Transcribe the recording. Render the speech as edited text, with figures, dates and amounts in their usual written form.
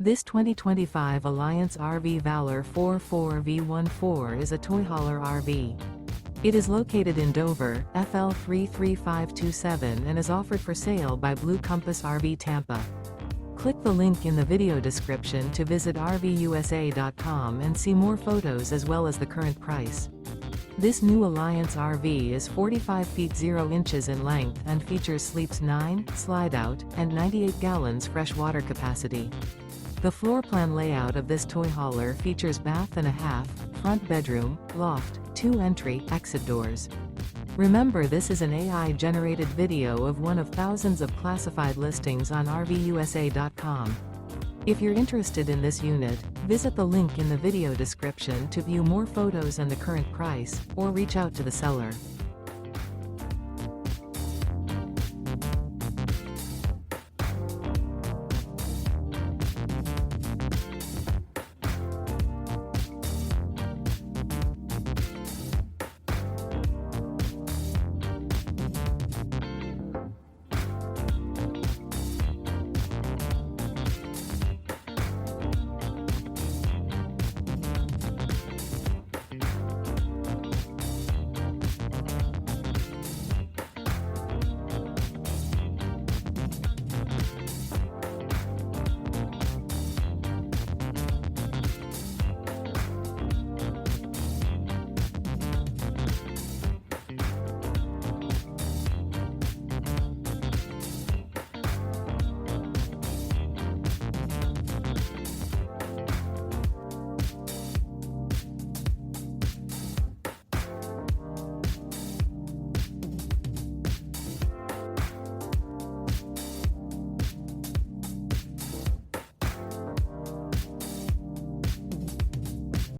This 2025 Alliance RV Valor 44V14 is a toy hauler RV. It is located in Dover, FL 33527 and is offered for sale by Blue Compass RV Tampa. Click the link in the video description to visit RVUSA.com and see more photos as well as the current price. This new Alliance RV is 45 feet 0 inches in length and features sleeps 9, slide-out, and 98 gallons fresh water capacity. The floor plan layout of this toy hauler features bath and a half, front bedroom, loft, 2 entry, exit doors. Remember, this is an AI-generated video of one of thousands of classified listings on RVUSA.com. If you're interested in this unit, visit the link in the video description to view more photos and the current price, or reach out to the seller.